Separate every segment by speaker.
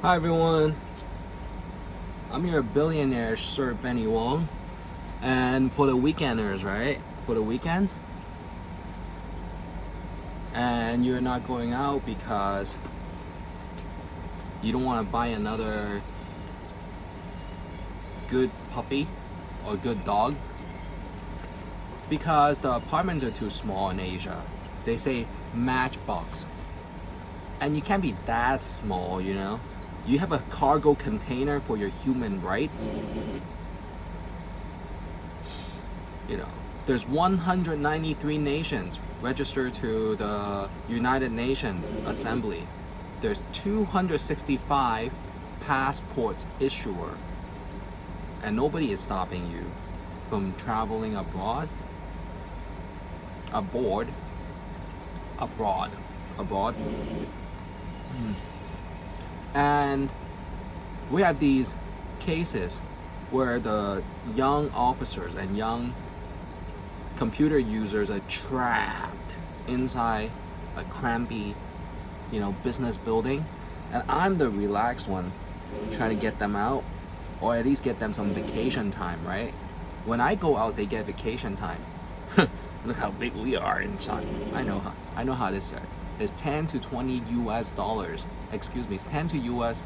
Speaker 1: Hi everyone, I'm your billionaire Sir Benny Wong, and for the weekenders, right? For the weekends, and you're not going out because you don't want to buy another good puppy or good dog because the apartments are too small in Asia. They say matchbox, and you can't be that small, you know. You have a cargo container for your human rights. You know, there's 193 nations registered to the United Nations Assembly. There's 265 passports issuer, and nobody is stopping you from traveling abroad. And we have these cases where the young officers and young computer users are trapped inside a crampy, business building, and I'm the relaxed one trying to get them out, or at least get them some vacation time, right? When I go out, they get vacation time. Look how big we are inside. I know how this is. It's 10 to 20 US dollars. Excuse me, it's 10 to US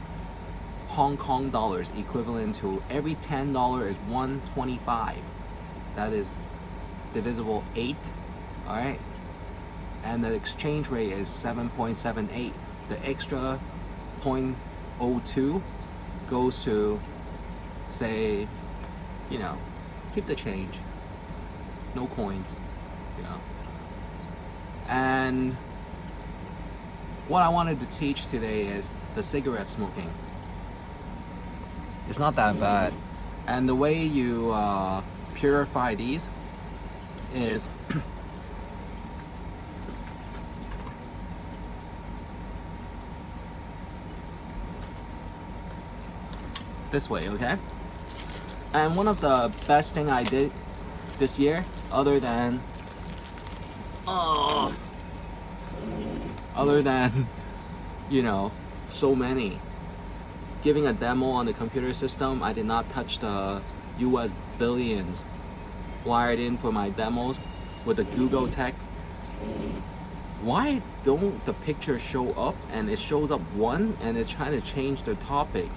Speaker 1: Hong Kong dollars, equivalent to every $10 is 125. That is divisible 8, all right? And the exchange rate is 7.78. The extra 0.02 goes to, say, keep the change. No coins, And what I wanted to teach today is the cigarette smoking. It's not that bad. And the way you purify these is this way, okay? And one of the best thing I did this year, other than so many, giving a demo on the computer system, I did not touch the US billions wired in for my demos with the Google Tech. Why don't the pictures show up and it shows up one and it's trying to change the topic?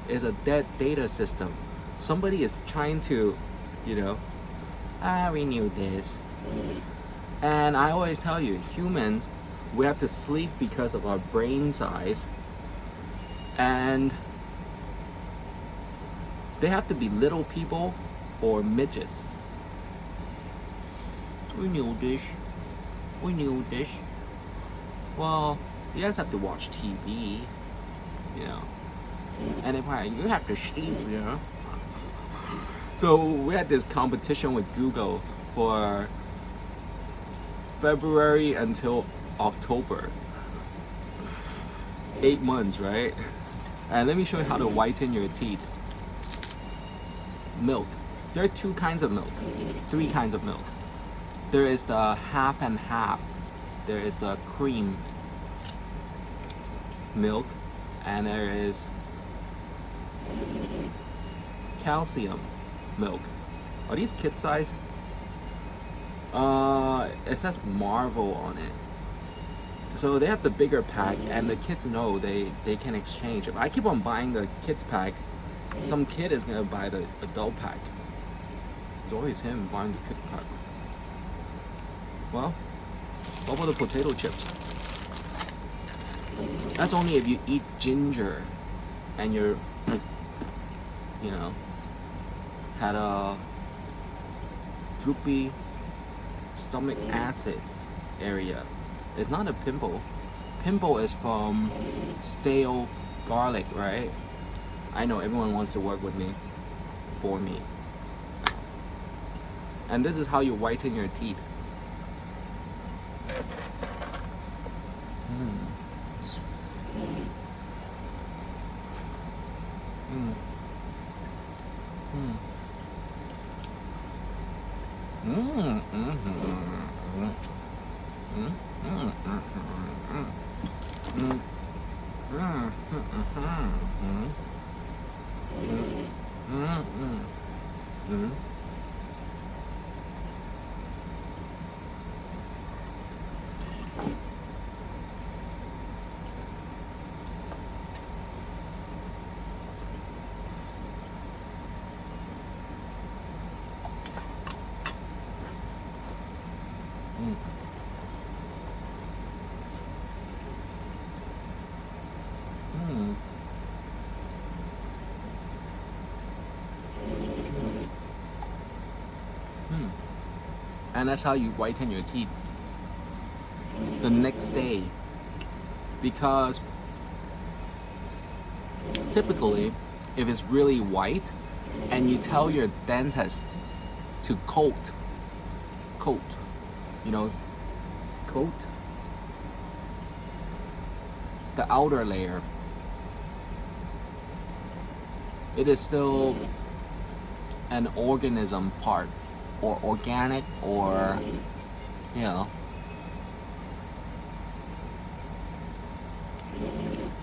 Speaker 1: It's a dead data system. Somebody is trying to, renew this. And I always tell you, humans, we have to sleep because of our brain size. And they have to be little people or midgets. We knew this. Well, you guys have to watch TV, And if you have to sleep, So we had this competition with Google for February until October. 8 months, right? And let me show you how to whiten your teeth. Milk. There are 2 kinds of milk. 3 kinds of milk. There is the half and half. There is the cream milk. And there is calcium milk. Are these kid size? It says Marvel on it. So they have the bigger pack, and the kids know they can exchange. If I keep on buying the kids pack, some kid is gonna buy the adult pack. It's always him buying the kids pack. Well, what about the potato chips? That's only if you eat ginger and you're, had a droopy stomach acid area. It's not a pimple. Pimple is from stale garlic, right? I know everyone wants to work with me, for me. And this is how you whiten your teeth. Mm-hmm. Mm. Mm. Mm. And that's how you whiten your teeth the next day, because typically if it's really white and you tell your dentist to coat, you know, coat the outer layer, it is still an organism part, or organic, or you know,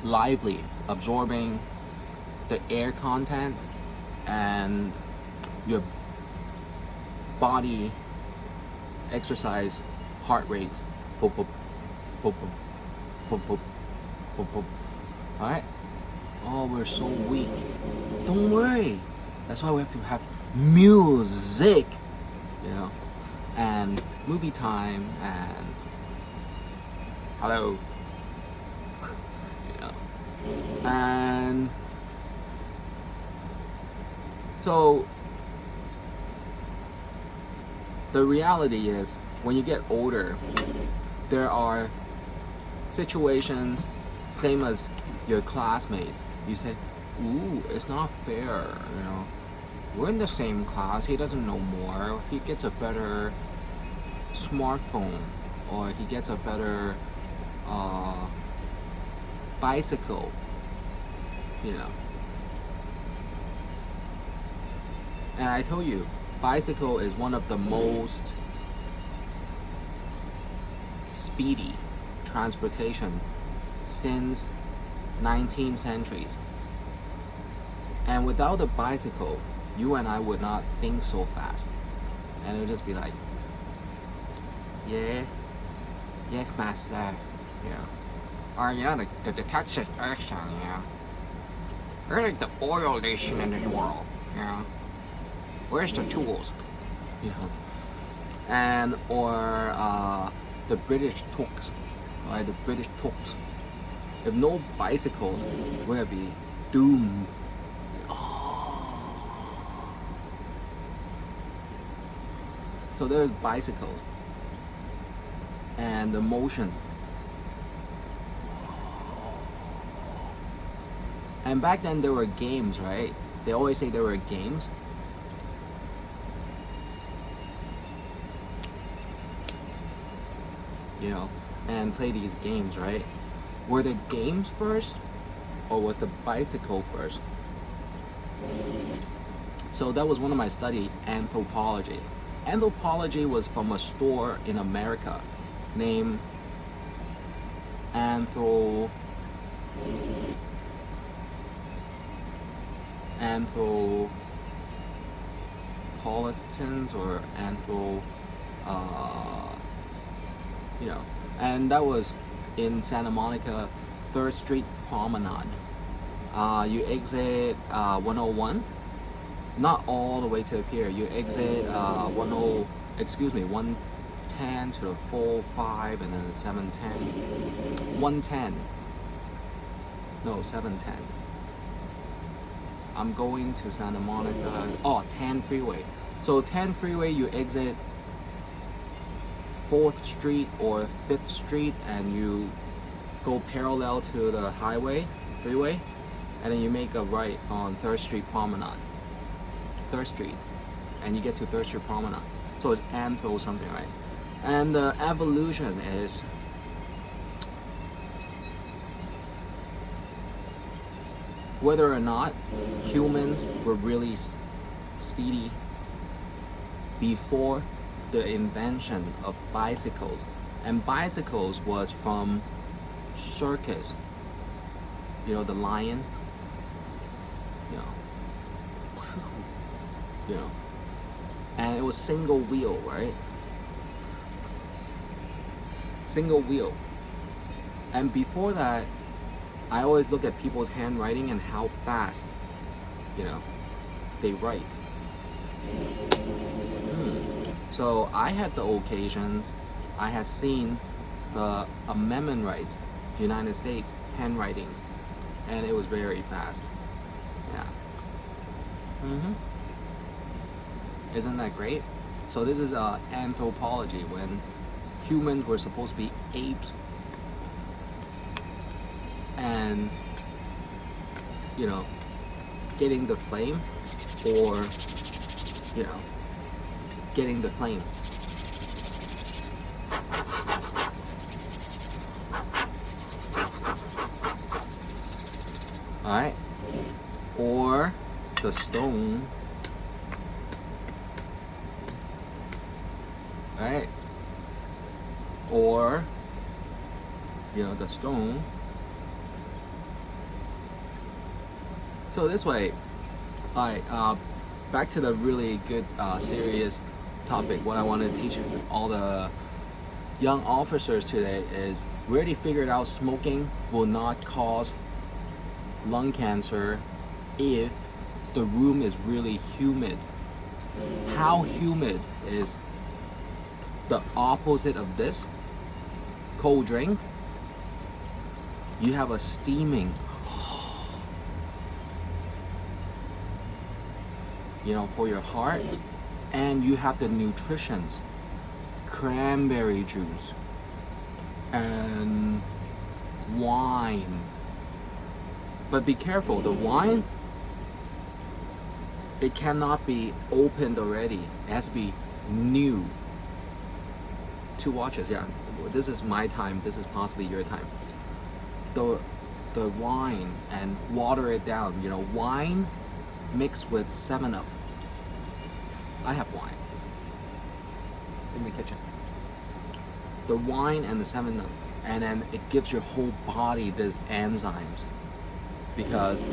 Speaker 1: lively, absorbing the air content and your body exercise heart rate. Boop, boop, boop, boop, boop, boop, boop, boop. All right. Oh, we're so weak. Don't worry. That's why we have to have music, you know, and movie time, and hello, you know, and so the reality is, when you get older, there are situations, same as your classmates. You say, ooh, it's not fair, you know. We're in the same class, he doesn't know more. He gets a better smartphone, or he gets a better bicycle, you know. And I told you, bicycle is one of the most speedy transportation since 19th centuries. And without a bicycle, you and I would not think so fast. And it would just be like, yeah, yes, master, you know. Or, you know, the detection action, you know. We're like the oil nation in this world, you know. Where's the tools, you know. And, or the British talks, right, the British talks. If no bicycles, we're gonna be doomed. So there's bicycles and the motion. And back then there were games, right? They always say there were games. You know, and play these games, right? Were the games first, or was the bicycle first? So that was one of my studies, anthropology. Anthropology was from a store in America named Anthropolitans or you know, and that was in Santa Monica, 3rd Street Promenade. You exit 101. Not all the way to the pier. You exit 110 to the 405, and then 710. 110. No, 710. I'm going to Santa Monica. Oh, 10 freeway. So 10 freeway, you exit 4th Street or 5th Street, and you go parallel to the freeway, and then you make a right on 3rd Street Promenade. 3rd Street, and you get to 3rd Street Promenade. So it's Anthro something, right? And the evolution is whether or not humans were really speedy before the invention of bicycles. And bicycles was from circus. You know, the lion, you know, and it was single wheel, right? Single wheel. And before that, I always look at people's handwriting and how fast, they write. So I had the occasions, I had seen the amendment rights, United States handwriting, and it was very fast. Yeah. Isn't that great? So this is anthropology, when humans were supposed to be apes, and getting the flame, or getting the flame. Alright, or the stone, right? Or the stone. So this way, back to the really good serious topic. What I want to teach all the young officers today is, we already figured out smoking will not cause lung cancer if the room is really humid. How humid is the opposite of this? Cold drink, you have a steaming, for your heart, and you have the nutritions, cranberry juice and wine. But be careful, the wine, it cannot be opened already. It has to be new. 2 watches, yeah. This is my time, this is possibly your time. The wine, and water it down. Wine mixed with 7-Up. I have wine in the kitchen. The wine and the 7-Up, and then it gives your whole body these enzymes, because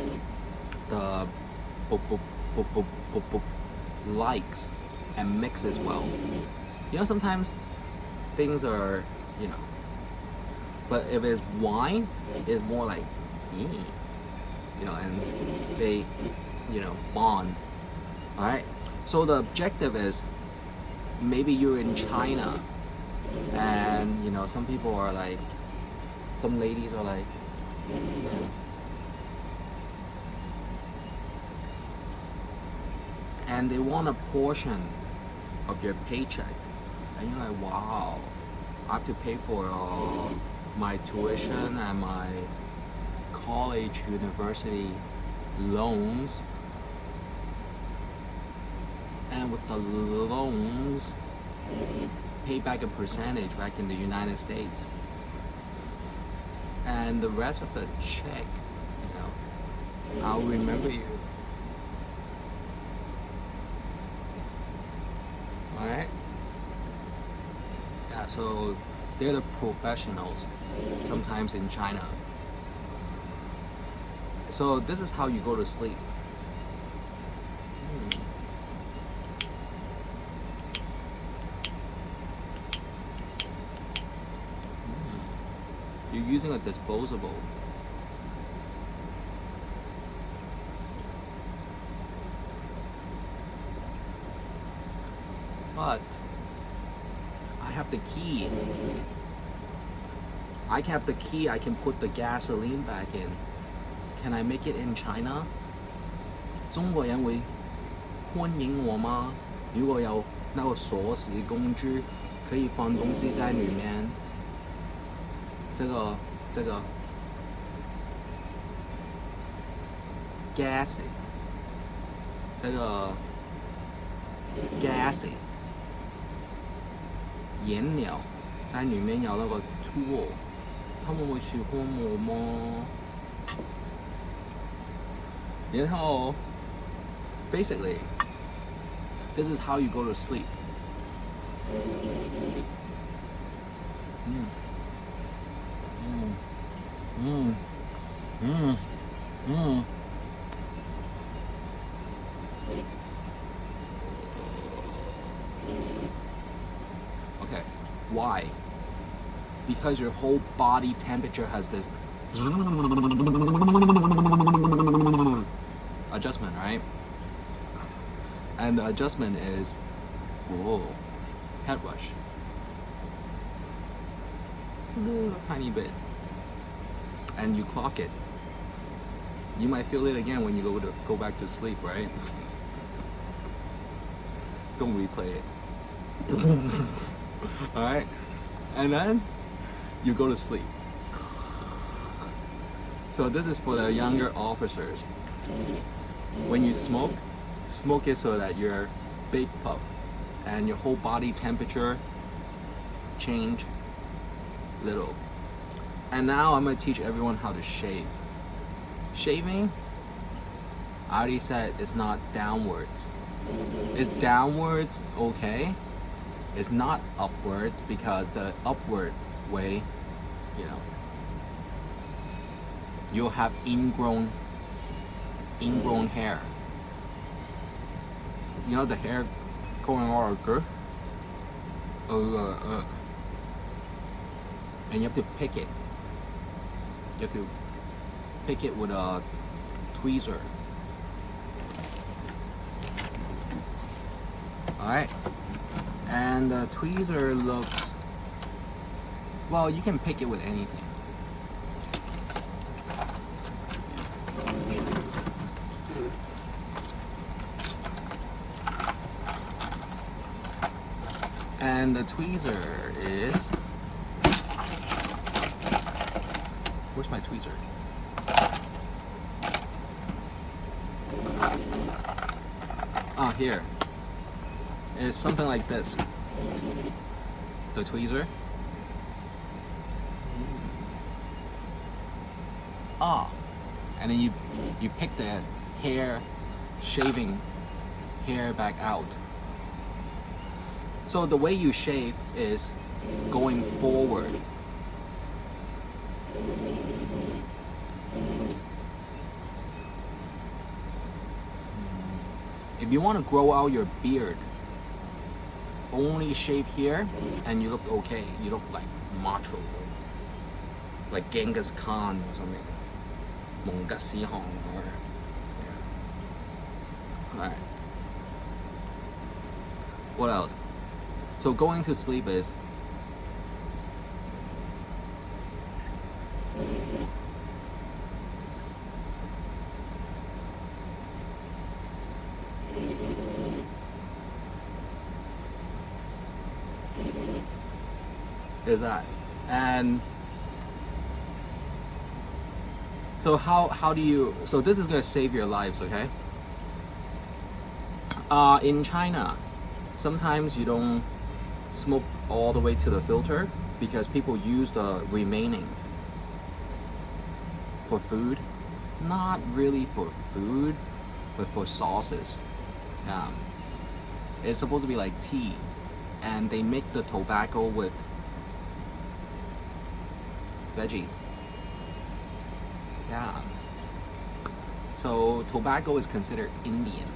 Speaker 1: the likes and mixes well. Sometimes things are, but if it's wine, it's more like, and they, bond. Alright, so the objective is, maybe you're in China, and some people are like, some ladies are like, and they want a portion of your paycheck, and you're like, wow, I have to pay for my tuition and my college, university loans, and with the loans, pay back a percentage back in the United States, and the rest of the check, I'll remember you. Alright? Yeah, so they're the professionals, sometimes in China. So this is how you go to sleep. You're using a disposable. But I have the key. I have the key, I can put the gasoline back in. Can I make it in China? 中國人會歡迎我嗎？如果有那個鎖匙工具，可以放東西在裡面。這個 gassy， 這個 gassy 燃料在裡面有那個 tool， 他們會喜歡我嗎？然後 basically this is how you go to sleep. Why? Because your whole body temperature has this adjustment, right? And the adjustment is, whoa, head rush. A little tiny bit. And you clock it. You might feel it again when you go back to sleep, right? Don't replay it. Alright? And then you go to sleep. So this is for the younger officers. When you smoke it so that your big puff and your whole body temperature change little. And now I'm going to teach everyone how to shave. Shaving, I already said, it's not downwards. It's downwards, okay. It's not upwards, because the upward way, you know, you'll have ingrown hair. You know, the hair going all good. And you have to pick it. You have to pick it with a tweezer. Alright. And the tweezer looks, well, you can pick it with anything. And the tweezer is, where's my tweezer? Ah, here. It's something like this. The tweezer. Ah, and then you pick the shaving hair back out. So the way you shave is going forward. If you want to grow out your beard, only shave here and you look okay. You look like macho, like Genghis Khan or something. Mongasihan or yeah. Alright. What else? So going to sleep is that. And so how do you, so this is going to save your lives, okay? In China, sometimes you don't smoke all the way to the filter because people use the remaining for food. Not really for food, but for sauces. It's supposed to be like tea, and they make the tobacco with veggies. Yeah. So tobacco is considered Indian.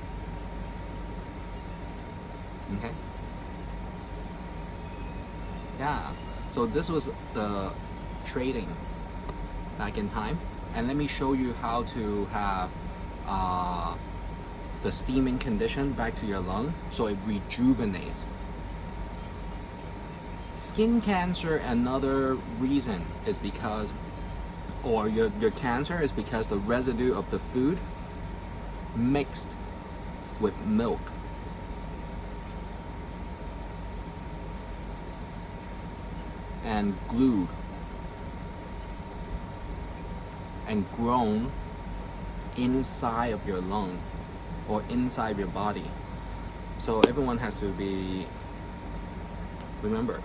Speaker 1: Okay. Yeah. So this was the trading back in time, and let me show you how to have the steaming condition back to your lung so it rejuvenates. Skin cancer, another reason is because, or your cancer is because the residue of the food mixed with milk. And glued and grown inside of your lung or inside your body. So everyone has to be, remember,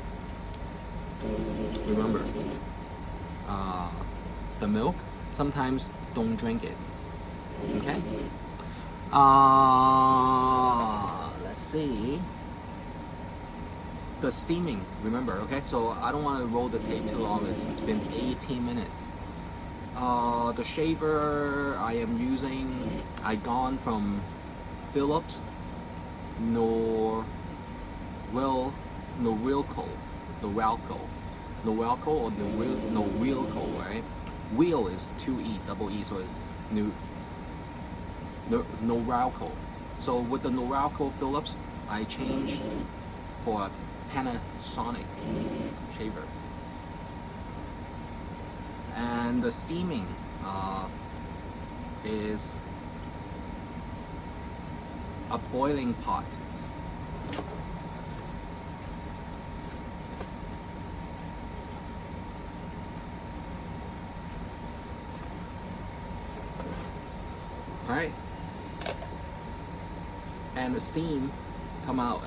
Speaker 1: the milk, sometimes don't drink it. Okay? Let's see. The steaming, remember, okay? So I don't want to roll the tape too long. It's been 18 minutes. The shaver I am using, I gone from Philips, Norwilco. Norelco. Norelco or Norelco, right? Wheel is 2E, double E, so it's Norelco. So with the Norelco Philips, I changed for a Panasonic shaver. And the steaming is a boiling pot. Right? And the steam come out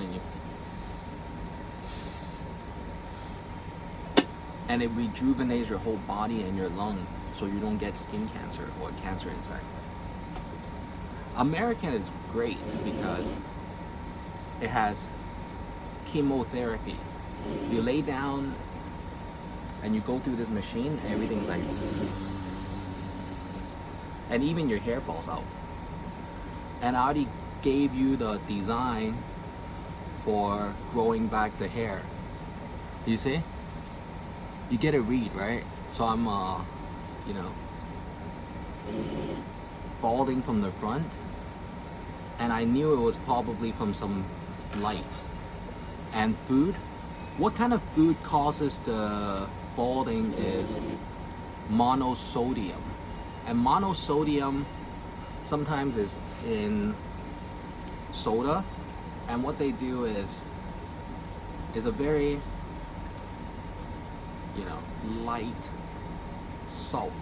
Speaker 1: and it rejuvenates your whole body and your lung, so you don't get skin cancer or cancer inside. American is great because it has chemotherapy. You lay down and you go through this machine, everything's like zzz, and even your hair falls out. And I already gave you the design for growing back the hair. You see? You get a read, right? So I'm, balding from the front, and I knew it was probably from some lights and food. What kind of food causes the balding is monosodium, and monosodium sometimes is in soda, and what they do is a very light salt,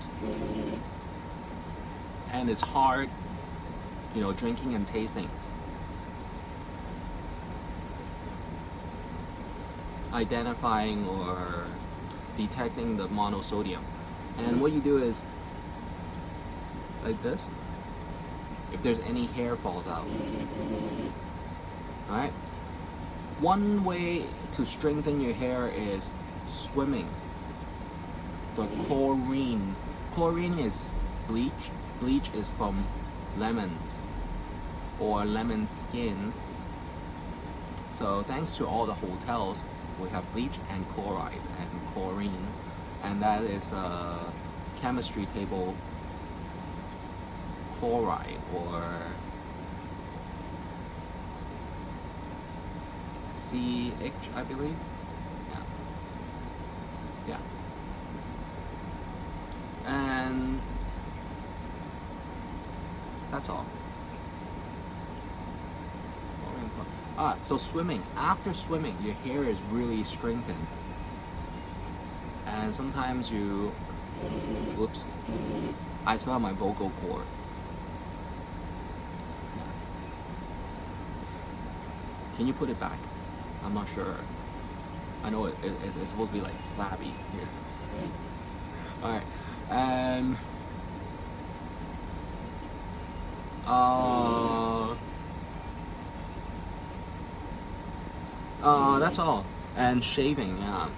Speaker 1: and it's hard drinking and tasting. Identifying or detecting the monosodium. And what you do is like this. If there's any hair falls out. Alright? One way to strengthen your hair is swimming. The chlorine. Chlorine is bleach. Bleach is from lemons or lemon skins. So thanks to all the hotels, we have bleach and chlorides and chlorine, and that is a chemistry table chloride or CH, I believe. Yeah. And that's all. So swimming. After swimming, your hair is really strengthened. And sometimes whoops, I still have my vocal cord. Can you put it back? I'm not sure. I know it's supposed to be like flabby here. Alright, and that's all. And shaving, yeah.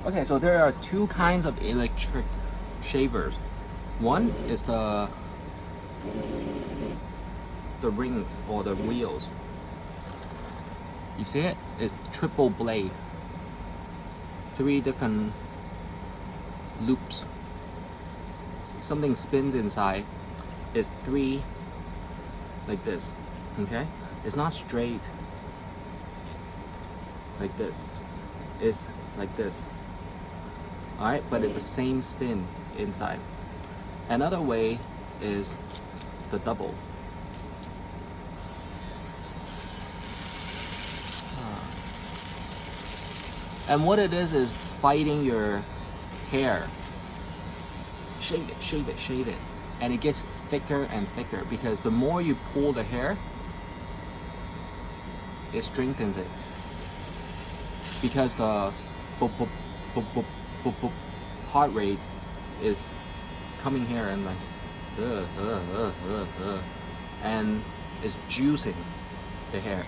Speaker 1: Okay, so there are two kinds of electric shavers. One is the rings or the wheels. You see it? It's triple blade. 3 different loops. Something spins inside. It's 3 like this. Okay? It's not straight like this. It's like this. Alright, but it's the same spin inside. Another way is the double. And what it is fighting your hair. Shave it, shave it, shave it. And it gets thicker and thicker because the more you pull the hair, it strengthens it. Because the boop, boop, boop, boop, boop, boop, heart rate is coming here and like and it's juicing the hair.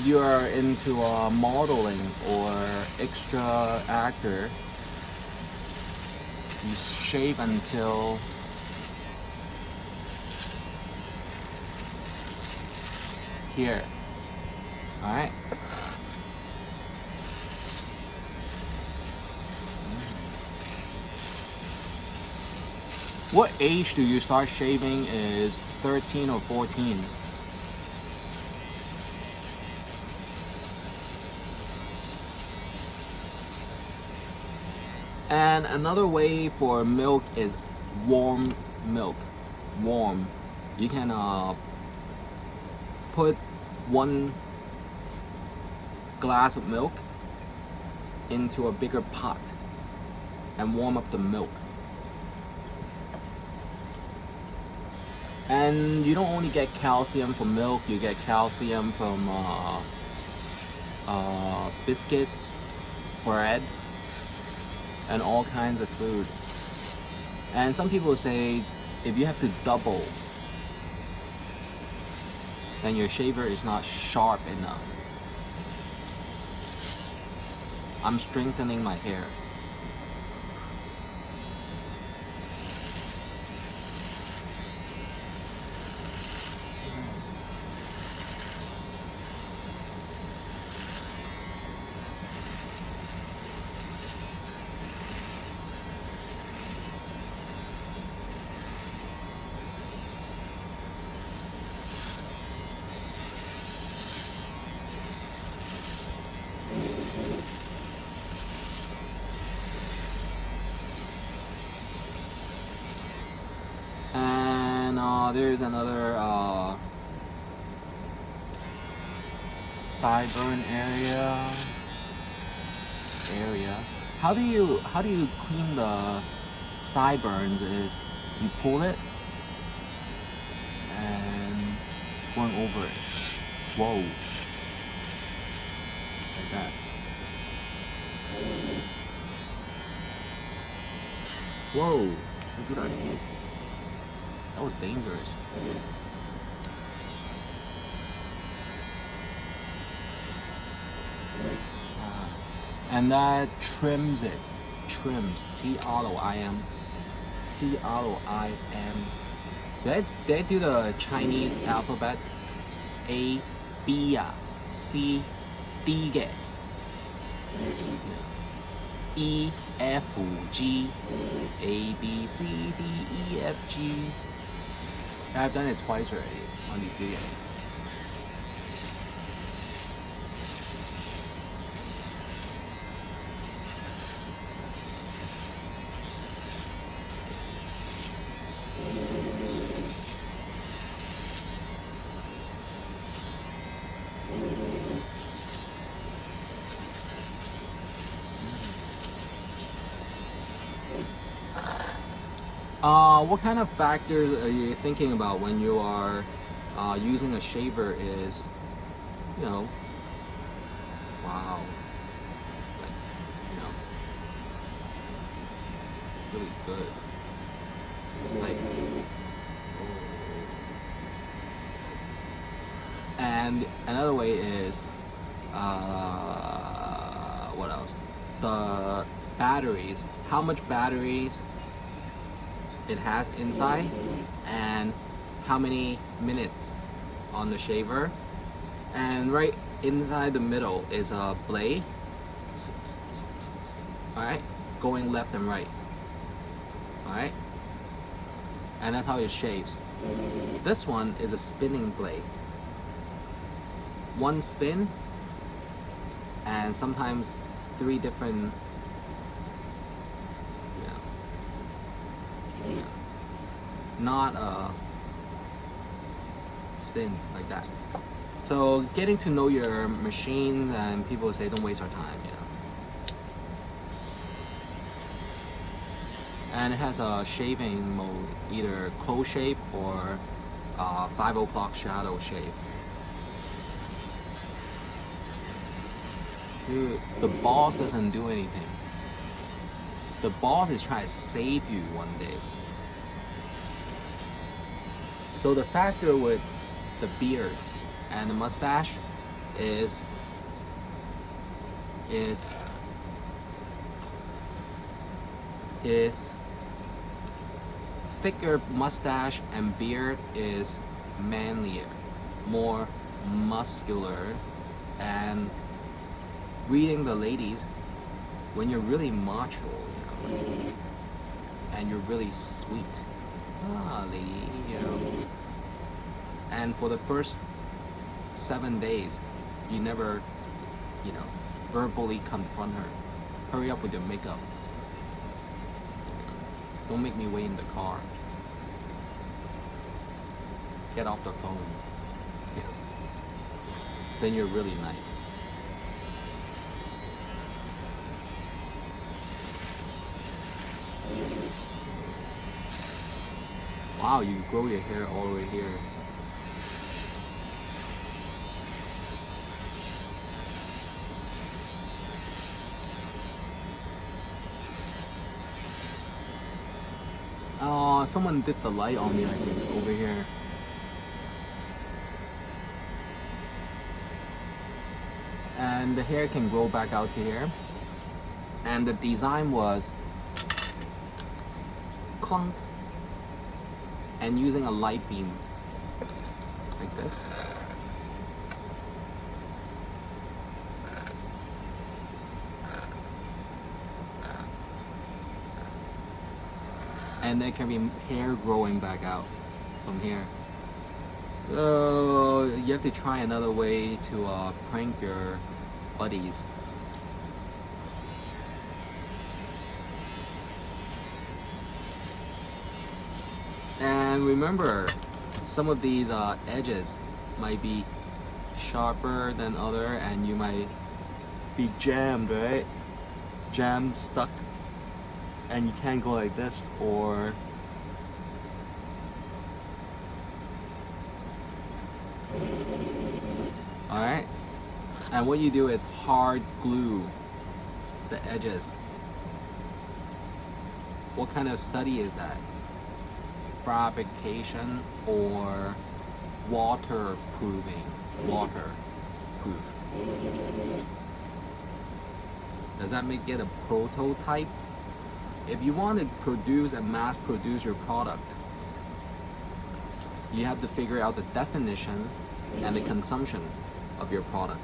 Speaker 1: if you are into modeling or extra actor, you shave until here. All right. What age do you start shaving? Is 13 or 14? And another way for milk is warm milk. Warm. You can put 1 glass of milk into a bigger pot and warm up the milk. And you don't only get calcium from milk, you get calcium from biscuits, bread, and all kinds of food. And some people say if you have to double, then your shaver is not sharp enough. I'm strengthening my hair. There's another sideburn area. How do you clean the sideburns? Is you pull it and going over it. Whoa, like that. Whoa, look at that. That was dangerous. And that trims it. Trims. T-R-O-I-M. T-R-O-I-M. Did I do the Chinese alphabet? A, B, C, D 嘅 E, F, G, A, B, C, D, E, F, G. I've done it twice already on these videos. What kind of factors are you thinking about when you are using a shaver? Is, you know, wow, like, you know, really good. Like, and another way is, what else? The batteries. How much batteries it has inside, and how many minutes on the shaver. And right inside the middle is a blade, alright, going left and right, alright, and that's how it shaves. This one is a spinning blade. One spin, and sometimes 3 different, not a spin like that. So getting to know your machine, and people say don't waste our time, you know. And it has a shaving mode, either close shave or 5 o'clock shadow shave. Dude, the boss doesn't do anything. The boss is trying to save you one day. So the factor with the beard and the mustache is thicker mustache and beard is manlier, more muscular, and reading the ladies, when you're really macho, you know, and you're really sweet, lady, you know, and for the first 7 days, you never, you know, verbally confront her. Hurry up with your makeup. Don't make me wait in the car. Get off the phone. Yeah. Then you're really nice. Wow, you grow your hair all the way here. Oh, someone did the light on me, I think, over here. And the hair can grow back out here. And the design was clunked and using a light beam like this. And there can be hair growing back out from here. So you have to try another way to prank your buddies. And remember, some of these edges might be sharper than other, and you might be jammed, right? Jammed, stuck, and you can't go like this, or alright? And what you do is hard glue the edges. What kind of study is that? Fabrication or waterproofing? Waterproof. Does that make it a prototype? If you want to produce and mass produce your product, you have to figure out the definition and the consumption of your product.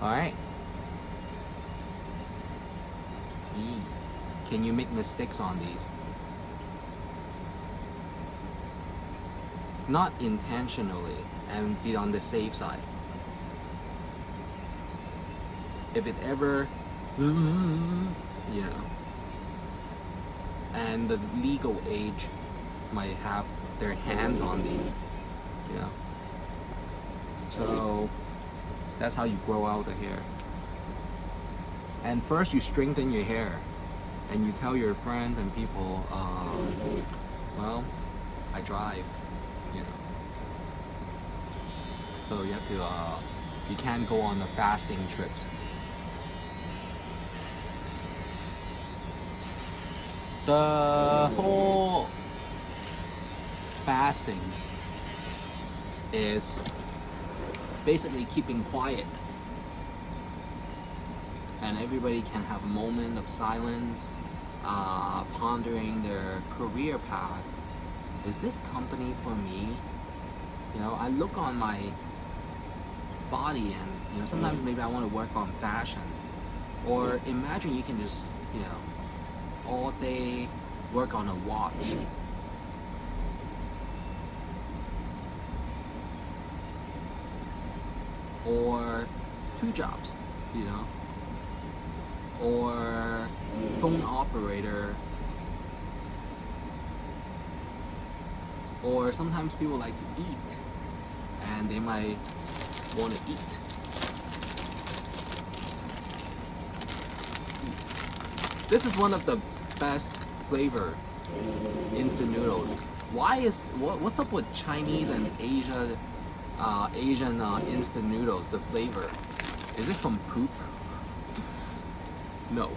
Speaker 1: Alright? Can you make mistakes on these? Not intentionally, and be on the safe side. If it ever, you know, and the legal age might have their hands on these, you know. So that's how you grow out the hair. And first you strengthen your hair, and you tell your friends and people, well, I drive, you know. So you have to, you can't go on the fasting trips. The whole fasting is basically keeping quiet, and everybody can have a moment of silence, pondering their career paths. Is this company for me? You know, I look on my body, and you know, sometimes maybe I want to work on fashion. Or imagine you can just, you know, all day work on a watch. Or 2 jobs, you know. Or phone operator. Or sometimes people like to eat, and they might want to eat. This is one of the best flavor instant noodles. What's up with Chinese and Asian instant noodles? The flavor, is it from poop? No,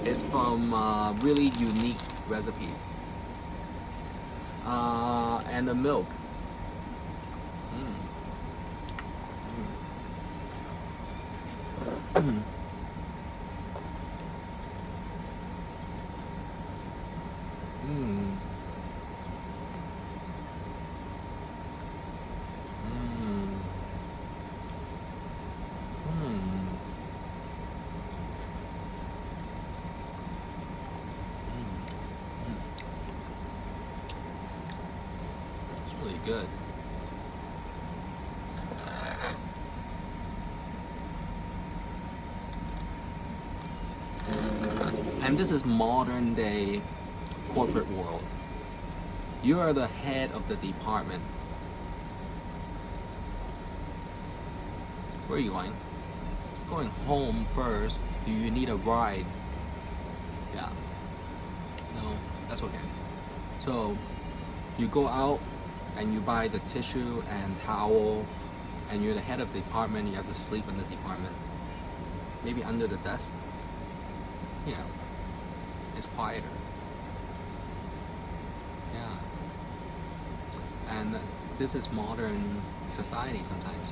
Speaker 1: it's from really unique recipes. And the milk. good. And this is modern day corporate world. You are the head of the department. Where are you going? Going home first. Do you need a ride? Yeah. No, that's okay. So you go out and you buy the tissue and towel, and you're the head of the department. You have to sleep in the department, maybe under the desk. You know, it's quieter. Yeah. And this is modern society sometimes.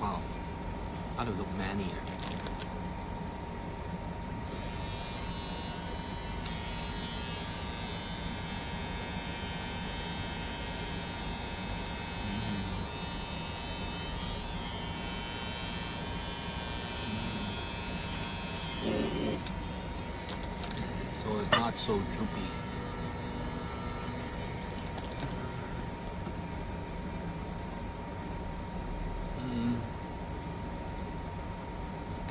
Speaker 1: Wow, I don't look mannier. So it's not so droopy.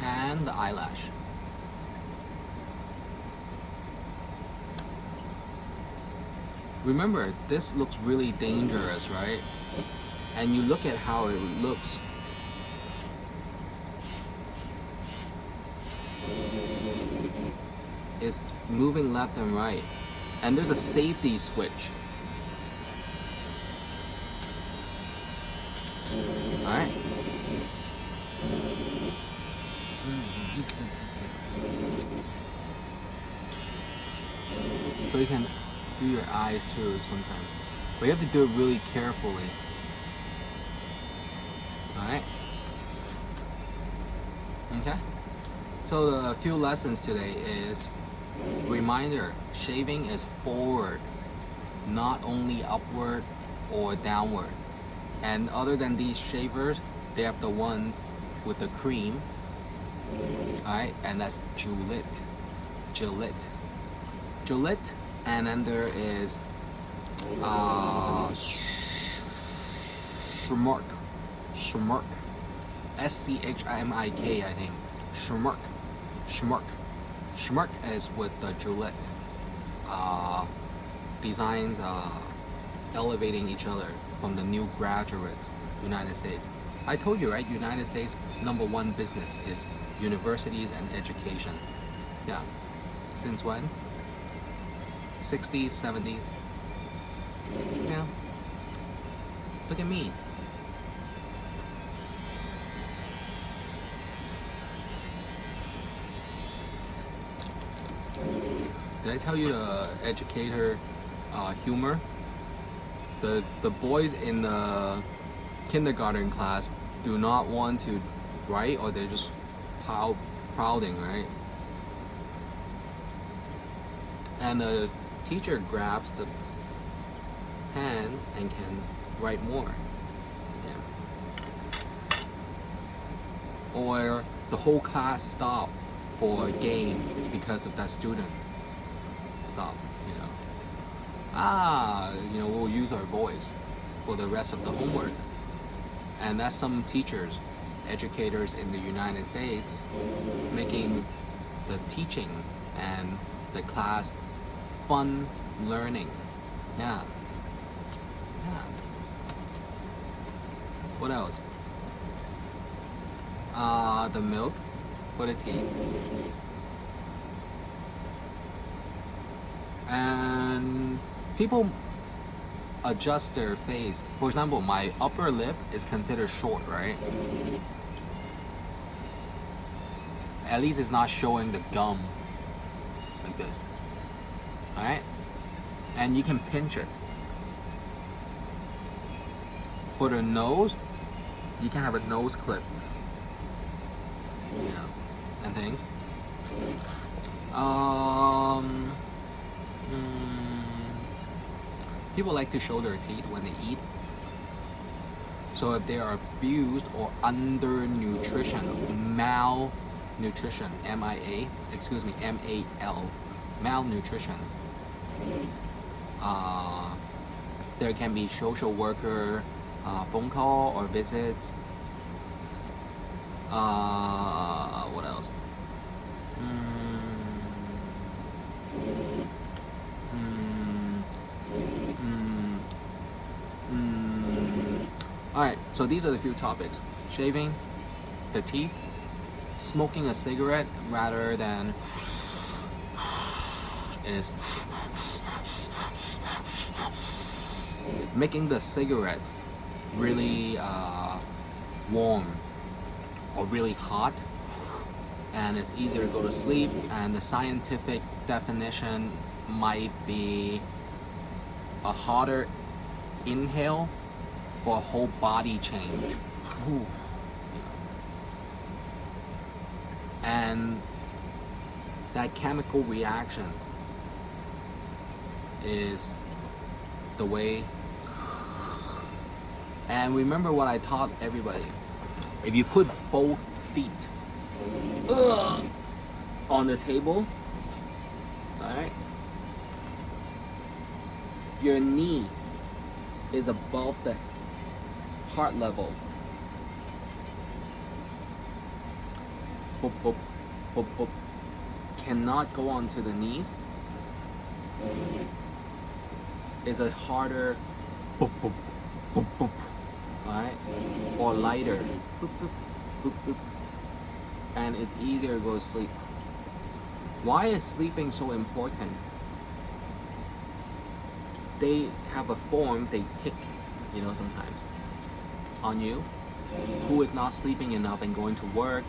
Speaker 1: And the eyelash. Remember, this looks really dangerous, right? And you look at how it looks. It's moving left and right. And there's a safety switch. Alright? So you can do your eyes too sometimes. But you have to do it really carefully. Alright? Okay? So the few lessons today is, reminder, shaving is forward, not only upward or downward. And other than these shavers, they have the ones with the cream. Alright, and that's Gillette. And then there is Schmirk. S-C-H-I-M-I-K, I think. Schmirk is with the Gillette. Designs elevating each other from the new graduates, United States. I told you, right? United States #1 business is universities and education. Yeah. Since when? 60s, 70s. Yeah. Look at me. Did I tell you the educator humor? The boys in the kindergarten class do not want to write, or they're just pouting, right? And the teacher grabs the pen and can write more. Yeah. Or the whole class stop for a game because of that student. Stop, you know. We'll use our voice for the rest of the homework. And that's some teachers, educators in the United States, making the teaching and the class fun learning. Yeah. What else? The milk for the teeth. And people adjust their face. For example, my upper lip is considered short, right? At least it's not showing the gum like this. Alright? And you can pinch it. For the nose, you can have a nose clip. You know, and things. People like to show their teeth when they eat. So if they are abused or undernutrition, malnutrition, M-I-A, excuse me, M-A-L, malnutrition. There can be social worker phone call or visits. What else? Alright, so these are the few topics. Shaving the teeth, smoking a cigarette rather than is making the cigarettes really warm or really hot, and it's easier to go to sleep, and the scientific definition might be a hotter inhale for a whole body change. Ooh. And that chemical reaction is the way. And remember what I taught everybody. If you put both feet on the table, alright, your knee is above the heart level. Boop, boop, boop, boop. Cannot go onto the knees. Is a harder boop, boop, boop, boop. Alright? Or lighter. Boop, boop, boop, boop. And it's easier to go to sleep. Why is sleeping so important? They have a form, they tick, sometimes on you, who is not sleeping enough and going to work,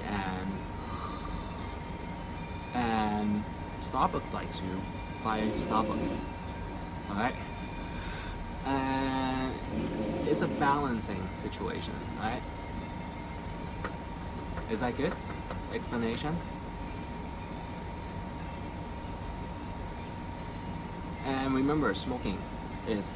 Speaker 1: and Starbucks likes you by Starbucks. Alright? And it's a balancing situation, right? Is that good? Explanation? And remember, smoking is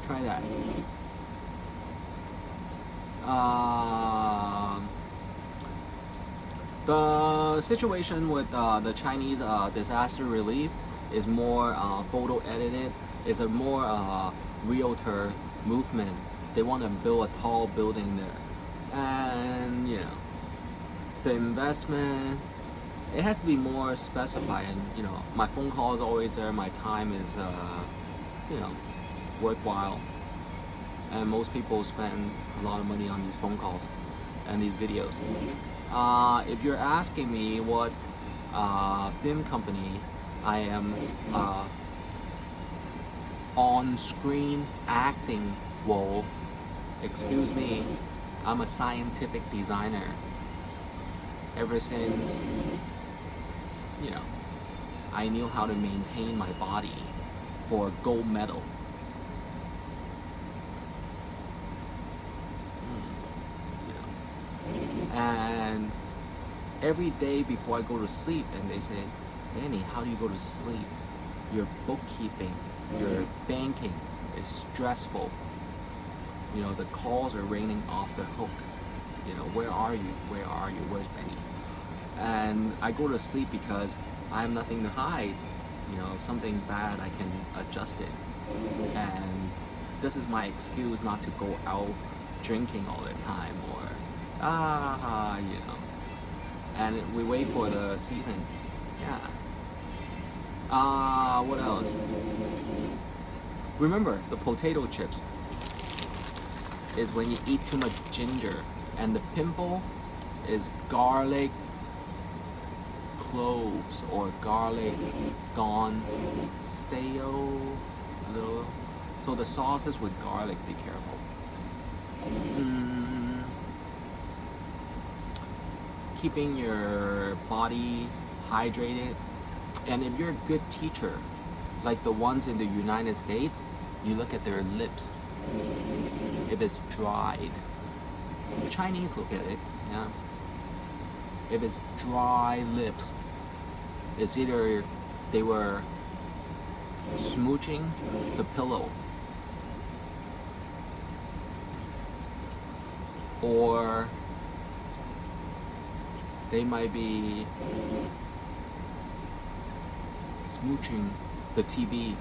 Speaker 1: try that. The situation with the Chinese disaster relief is more photo edited. It's a more realtor movement. They want to build a tall building there, and the investment, it has to be more specified. And my phone call is always there. My time is worthwhile, and most people spend a lot of money on these phone calls and these videos. If you're asking me what film company I am on-screen acting role, excuse me, I'm a scientific designer. Ever since I knew how to maintain my body for a gold medal. And every day before I go to sleep, and they say, Manny, how do you go to sleep? Your bookkeeping, your banking is stressful. The calls are raining off the hook. Where are you? Where are you? Where's Benny? And I go to sleep because I have nothing to hide. If something bad, I can adjust it. And this is my excuse not to go out drinking all the time, or and we wait for the season. What else? Remember, the potato chips is when you eat too much ginger, and the pimple is garlic cloves or garlic gone stale little. So the sauces with garlic, be careful. Keeping your body hydrated, and if you're a good teacher, like the ones in the United States, you look at their lips. If it's dried, the Chinese look at it, If it's dry lips, it's either they were smooching the pillow, or they might be smooching the TV,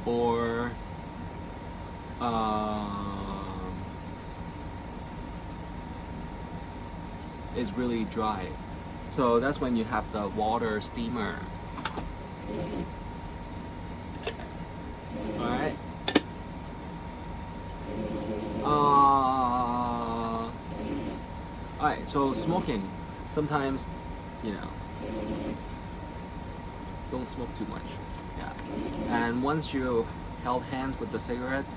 Speaker 1: or it's really dry. So that's when you have the water steamer. Alright. Alright, so smoking. Sometimes, you know, don't smoke too much. Yeah. And once you held hands with the cigarettes,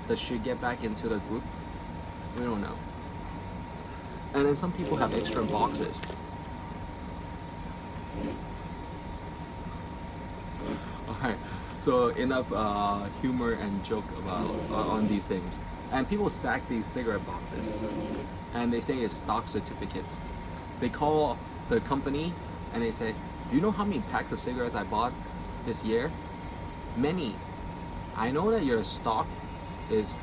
Speaker 1: does she get back into the group? We don't know. And then some people have extra boxes. Alright, so enough humor and joke about on these things. And people stack these cigarette boxes, and they say it's stock certificates. They call the company and they say, do you know how many packs of cigarettes I bought this year? Many. I know that your stock is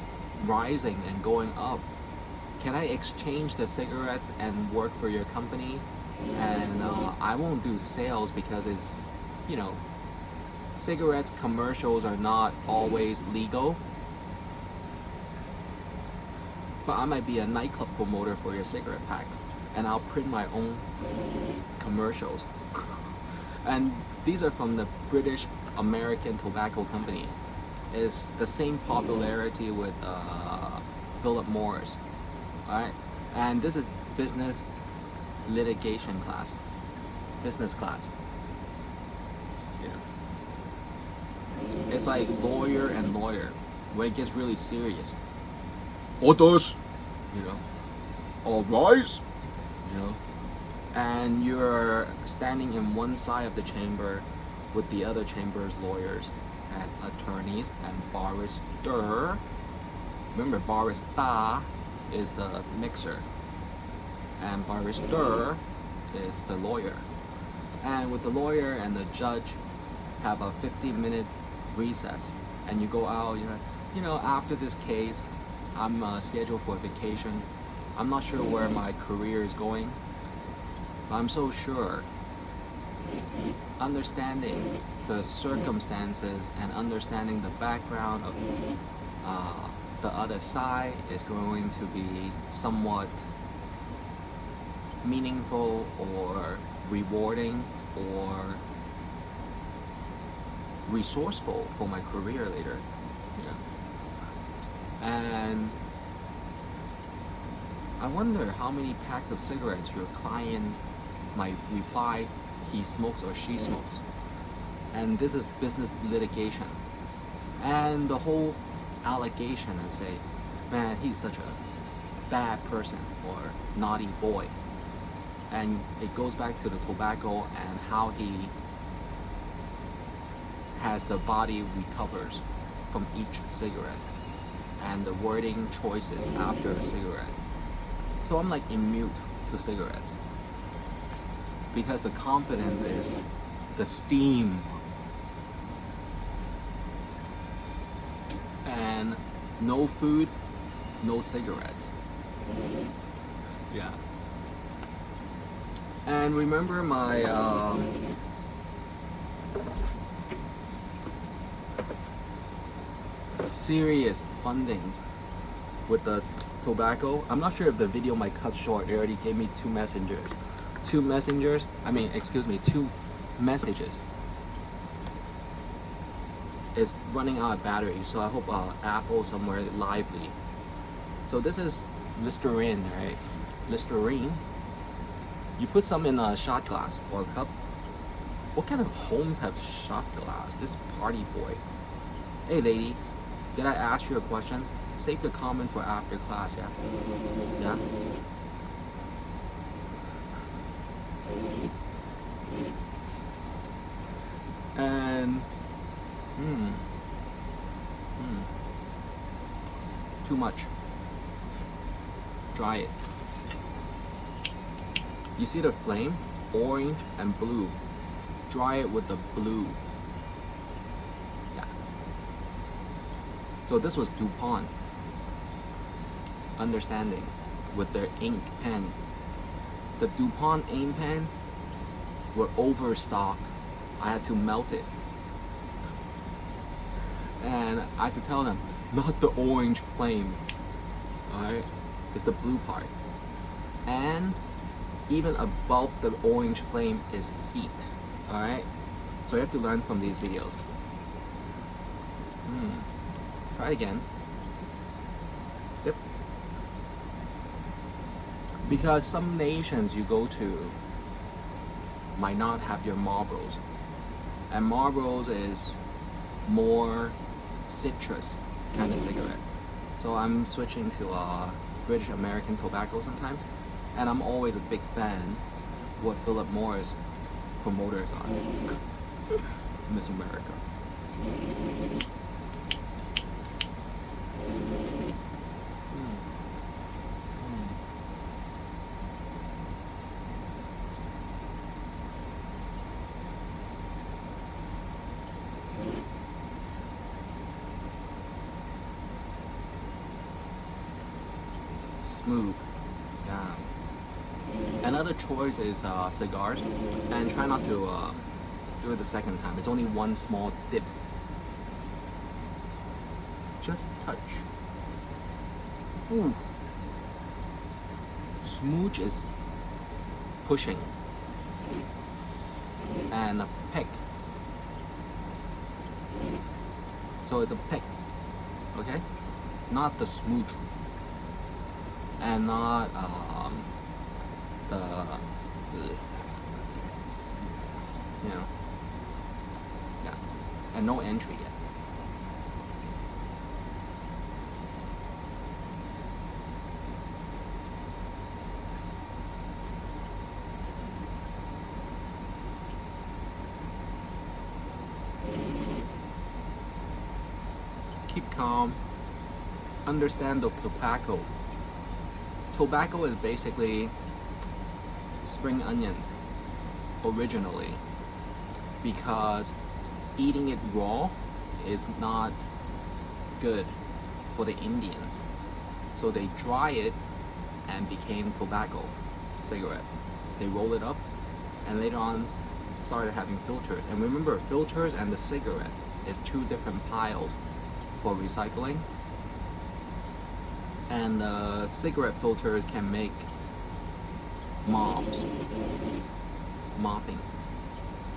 Speaker 1: rising and going up. Can I exchange the cigarettes and work for your company? And I won't do sales because it's, you know, cigarettes commercials are not always legal. But I might be a nightclub promoter for your cigarette packs, and I'll print my own commercials. And these are from the British American Tobacco Company. It's the same popularity with Philip Morris. Alright, and this is business litigation class, business class. Yeah. It's like lawyer and lawyer, where it gets really serious. Orders, you know, all rise, you know, and you're standing in one side of the chamber with the other chamber's lawyers and attorneys and barrister. Remember, barista is the mixer, and barrister is the lawyer. And with the lawyer and the judge have a 15-minute recess, and you go out, you know, after this case, I'm scheduled for a vacation. I'm not sure where my career is going, but I'm so sure understanding the circumstances and understanding the background of the other side is going to be somewhat meaningful or rewarding or resourceful for my career later. Yeah. And I wonder how many packs of cigarettes your client might reply he smokes or she smokes. And this is business litigation. And the whole allegation and say, man, he's such a bad person or naughty boy. And it goes back to the tobacco and how he has the body recovers from each cigarette and the wording choices after a cigarette. So I'm like immune to cigarettes because the confidence is the steam and no food, no cigarettes. Yeah. And remember my serious fundings with the tobacco. I'm not sure if the video might cut short. It already gave me two messages. Two messages. It's running out of battery, so I hope Apple somewhere lively. So this is Listerine, right? Listerine. You put some in a shot glass or a cup. What kind of homes have shot glass? This party boy. Hey ladies, did I ask you a question? Save the comment for after class, yeah? Yeah? And too much. Dry it. You see the flame, orange and blue. Dry it with the blue. Yeah. So this was DuPont understanding with their ink pen. The DuPont ink pen were overstocked. I had to melt it. And I had to tell them, not the orange flame. Alright? It's the blue part. And even above the orange flame is heat. Alright? So you have to learn from these videos. Try again. Yep. Because some nations you go to might not have your Marlboros. And Marlboros is more citrus kind of cigarettes. So I'm switching to British American tobacco sometimes. And I'm always a big fan what Philip Morris promoters are. Miss America. Smooth. Yeah. Another choice is cigars, and try not to do it the second time. It's only one small dip. Just touch. Ooh. Smooch is pushing, and a pick. So it's a pick, okay? Not the smooch, and not the you know, yeah, and no entry yet. Keep calm. Understand the tobacco. Tobacco is basically spring onions originally, because eating it raw is not good for the Indians. So they dry it and became tobacco cigarettes. They roll it up and later on started having filters. And remember, filters and the cigarettes is two different piles for recycling. And cigarette filters can make mopping,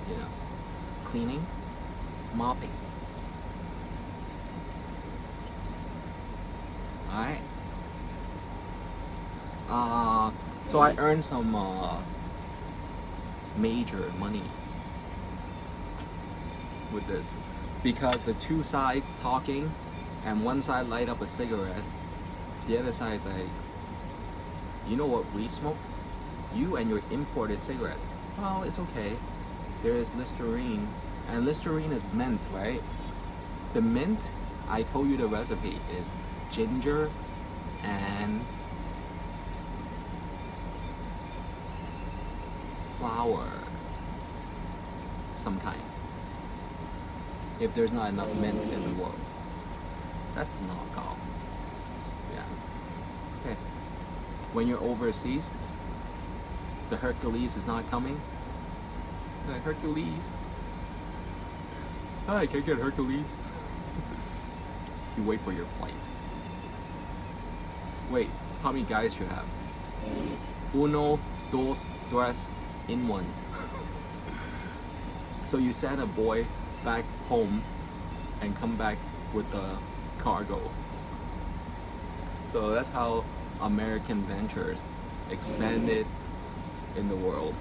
Speaker 1: you know, cleaning, mopping. Alright. So I earned some major money with this, because the two sides talking and one side light up a cigarette, the other side is like, you know what we smoke? You and your imported cigarettes. Well, it's okay. There is Listerine, and Listerine is mint, right? The mint, I told you the recipe is ginger and flour, some kind. If there's not enough mint in the world, that's knockoff. Yeah. Okay. When you're overseas, the Hercules is not coming. The Hercules. Hi, can I get Hercules? You wait for your flight. Wait, how many guys you have? Uno, dos, tres, in one. So you send a boy back home and come back with the cargo. So that's how American ventures expanded in the world.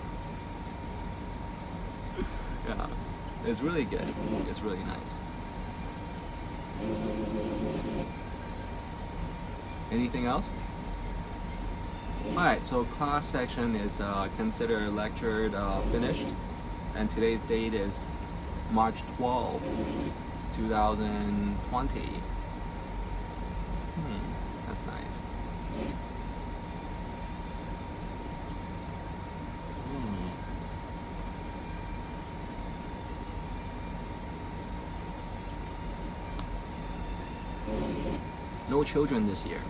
Speaker 1: Yeah, it's really good. It's really nice. Anything else? Alright, so class section is considered lectured finished, and today's date is March 12, 2020. That's nice. No children this year.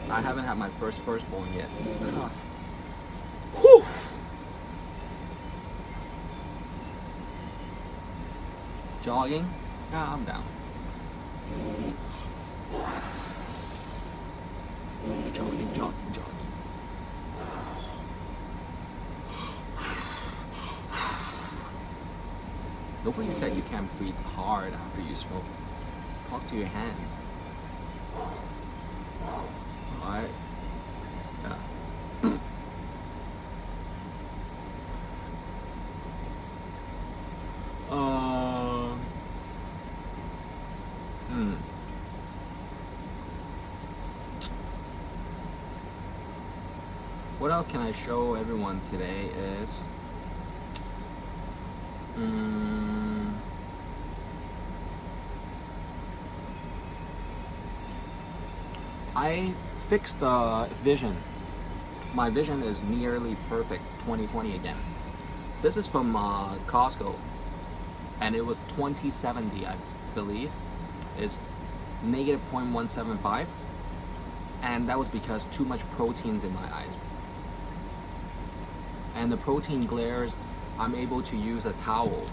Speaker 1: I haven't had my firstborn yet. Whew. Jogging? Yeah, I'm down. Jogging. Nobody said you can't breathe hard after you smoke. Talk to your hands. Alright? Yeah. What else can I show everyone today is I fixed the vision. My vision is nearly perfect 20/20 again. This is from Costco, and it was 20/70, I believe. It's negative 0.175, and that was because too much proteins in my eyes. And the protein glares, I'm able to use a towel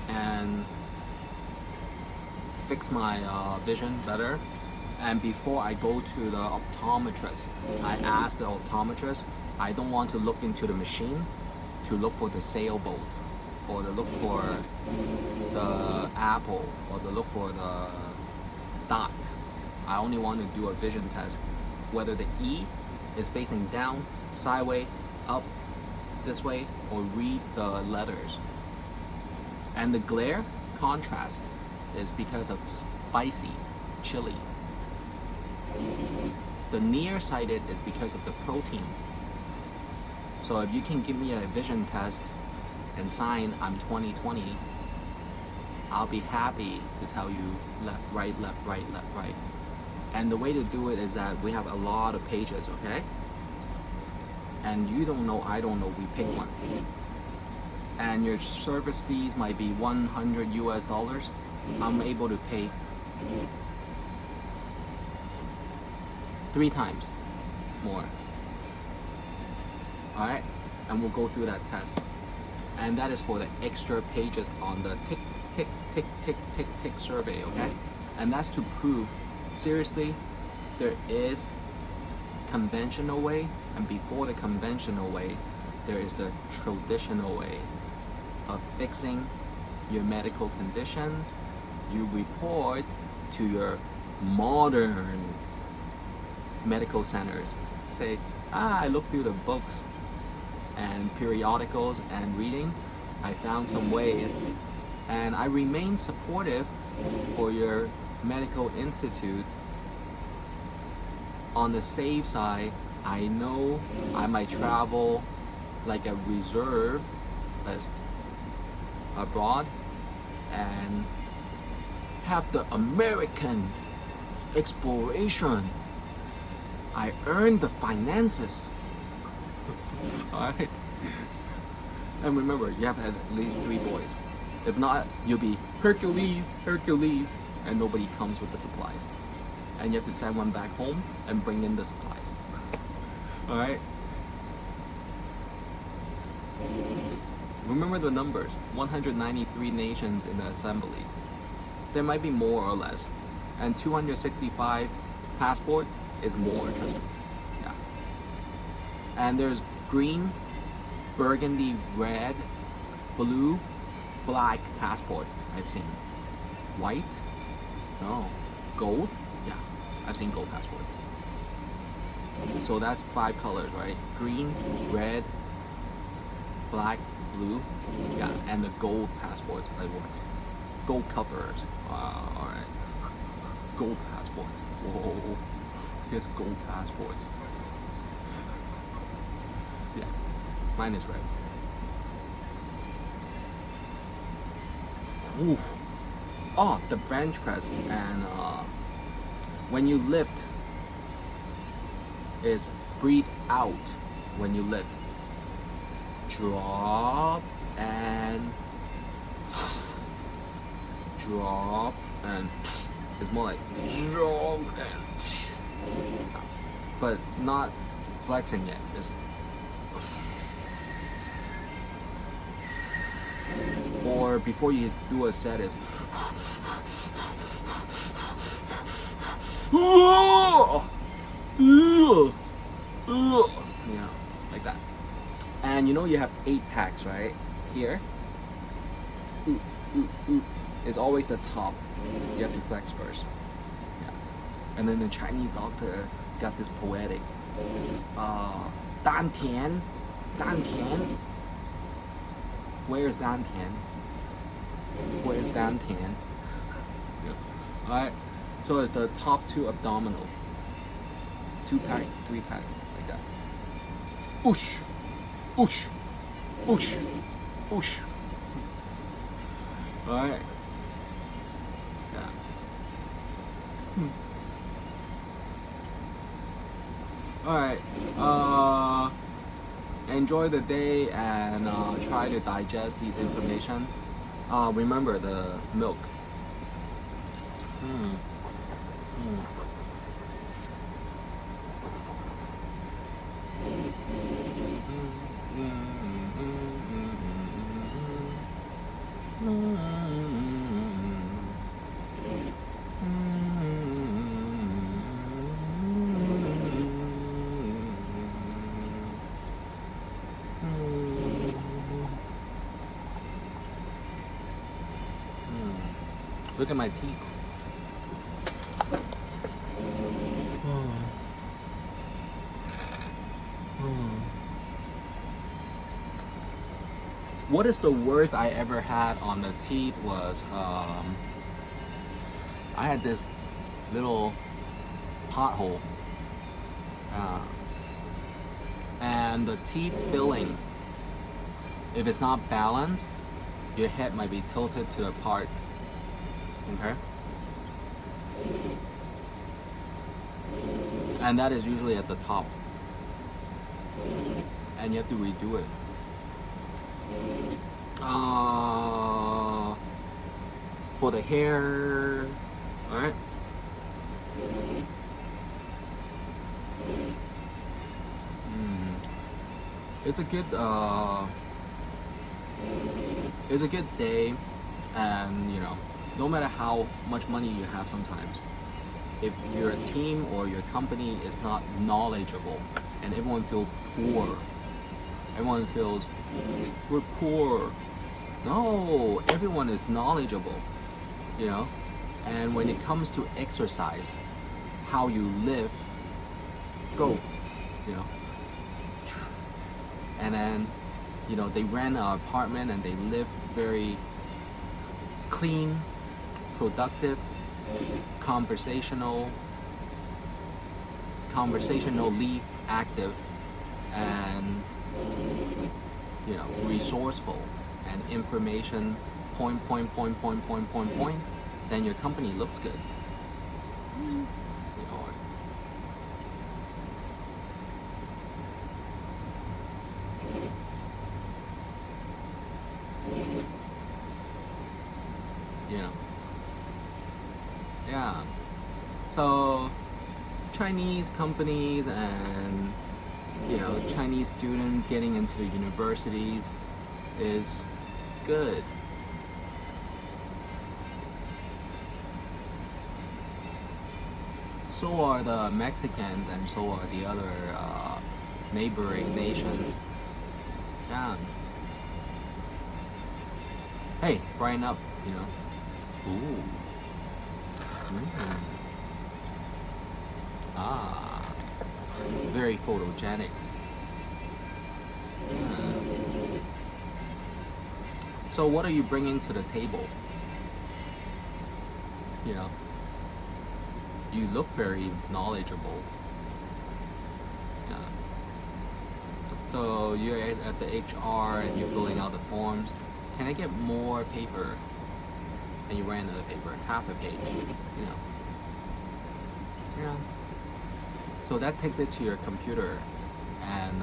Speaker 1: and fix my vision better. And before I go to the optometrist, I asked the optometrist, I don't want to look into the machine to look for the sailboat, or to look for the apple, or to look for the dot. I only want to do a vision test, whether the E is facing down, sideways, up, this way, or read the letters. And the glare contrast is because of spicy chili. The nearsighted is because of the proteins. So if you can give me a vision test and sign I'm 20/20, I'll be happy to tell you left, right, left, right, left, right. And the way to do it is that we have a lot of pages, okay? And you don't know, I don't know, we pick one. And your service fees might be $100 US. I'm able to pay 3 times more. Alright? And we'll go through that test. And that is for the extra pages on the tick, tick, tick, tick, tick, tick survey, okay? And that's to prove, seriously, there is conventional way, and before the conventional way, there is the traditional way of fixing your medical conditions. You report to your modern medical centers. Say, I looked through the books and periodicals and reading. I found some ways, and I remain supportive for your medical institutes. On the safe side, I know I might travel like a reservist abroad and have the American exploration. I earned the finances. Alright? And remember, you have to have at least 3 boys. If not, you'll be Hercules, and nobody comes with the supplies. And you have to send one back home and bring in the supplies. Alright? Remember the numbers, 193 nations in the assemblies. There might be more or less. And 265 passports is more, trust me. Yeah. And there's green, burgundy, red, blue, black passports I've seen. White? No. Gold? Yeah, I've seen gold passports. So that's 5 colors, right? Green, red, black, blue. Yeah, and the gold passports, like what? Gold coverers. Alright. Gold passports. Whoa. Here's gold passports. Yeah. Mine is red. Oof. Oh, the bench press, and when you lift, is breathe out when you lift. Drop and drop and it's more like, but not flexing yet. It's, or before you do a set is like that. And you know you have 8 packs, right? Here, is always the top. You have to flex first. Yeah. And then the Chinese doctor got this poetic, 丹田, Where's 丹田? Where's 丹田? Yeah. Alright, so it's the top 2 abdominal. 2 pack, 3 pack, like that. Oosh, oosh, oosh, oosh. Alright. Yeah. Alright. Enjoy the day and try to digest these information. Remember the milk. Look at my teeth. What is the worst I ever had on the teeth was I had this little pothole, and the teeth filling, if it's not balanced, your head might be tilted to a part. Okay, and that is usually at the top, and you have to redo it. For the hair, all right. It's a good day, and you know, no matter how much money you have, sometimes if your team or your company is not knowledgeable and everyone feels poor, everyone feels we're poor. No, everyone is knowledgeable, you know. And when it comes to exercise, how you live, go, you know. And then, you know, they rent an apartment and they live very clean, productive, conversationally active, and you know, resourceful, and information point, then your company looks good. You know, yeah. So Chinese companies and, you know, Chinese students getting into the universities is good. So are the Mexicans, and so are the other neighboring nations. Yeah. Hey, brighten up, you know. Ooh. Ah, very photogenic. So what are you bringing to the table? You know, you look very knowledgeable. Yeah. So you're at the HR and you're filling out the forms. Can I get more paper? And you ran another paper, half a page, you know. Yeah. So that takes it to your computer and,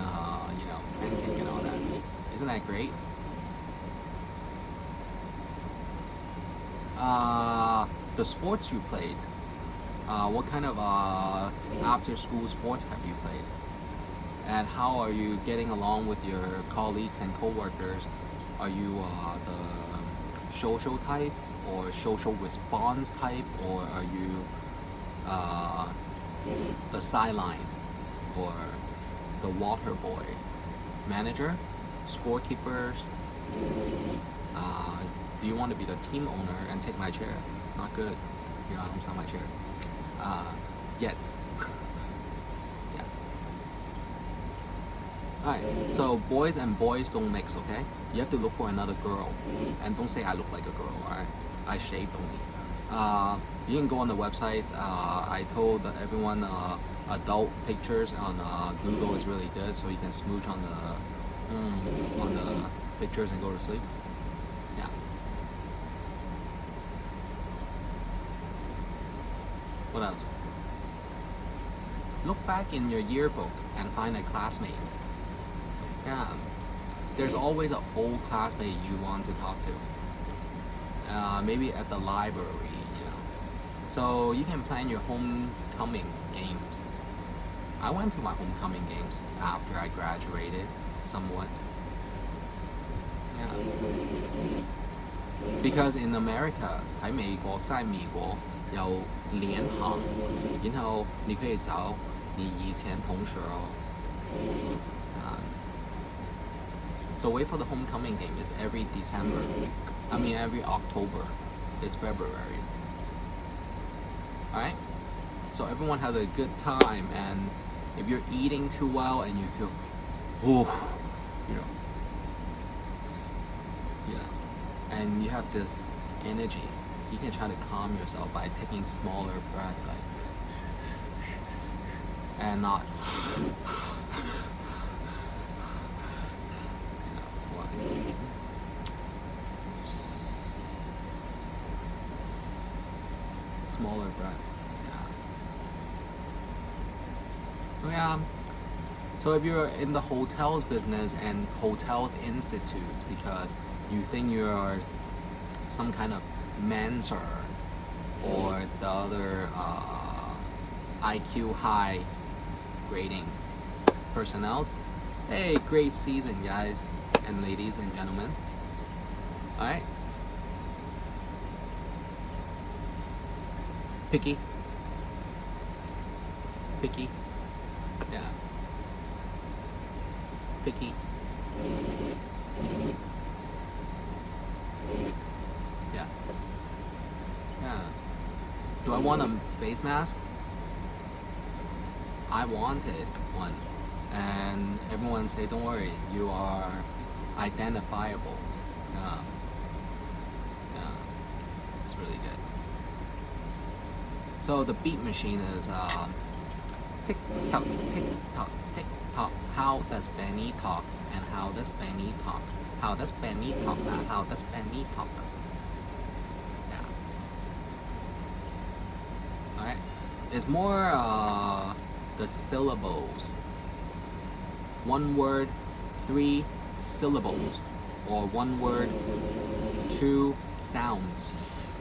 Speaker 1: you know, printing and all that. Isn't that great? the sports you played. What kind of after-school sports have you played? And how are you getting along with your colleagues and co-workers? Are you the social type or social response type, or are you the sideline or the water boy? Manager? Scorekeepers? Do you want to be the team owner and take my chair? Not good. You know, I don't my chair. Yet. Yeah. Alright, so boys and boys don't mix, okay? You have to look for another girl. And don't say I look like a girl, alright? I shaved only. You can go on the website. I told everyone adult pictures on Google is really good, so you can smooch on the pictures and go to sleep. Yeah. What else? Look back in your yearbook and find a classmate. Yeah. There's always an old classmate you want to talk to. Maybe at the library, you know. So you can plan your homecoming games. I went to my homecoming games after I graduated, somewhat. Yeah. Because in America, 喺美國，在美國有聯行，然後你可以找你以前同學哦。So wait for the homecoming game. It's every December. I mean every October. It's February. Alright? So everyone has a good time, and if you're eating too well and you feel, oh, you know, yeah, and you have this energy, you can try to calm yourself by taking smaller breaths, like, and not, smaller breath. Yeah. So if you're in the hotels business and hotels institutes because you think you're some kind of mentor or the other IQ high grading personnel, hey, great season, guys and ladies and gentlemen. Alright? Picky. Yeah. Picky. Yeah. Yeah. Do I want a face mask? I wanted one. And everyone say, don't worry, you are identifiable. Yeah. It's really good. So the beat machine is tick tock, tick tock, tick tock. How does Benny talk? And how does Benny talk? How does Benny talk? And how does Benny talk? Yeah. Alright. It's more the syllables. One word, 3 syllables. Or one word, 2 sounds.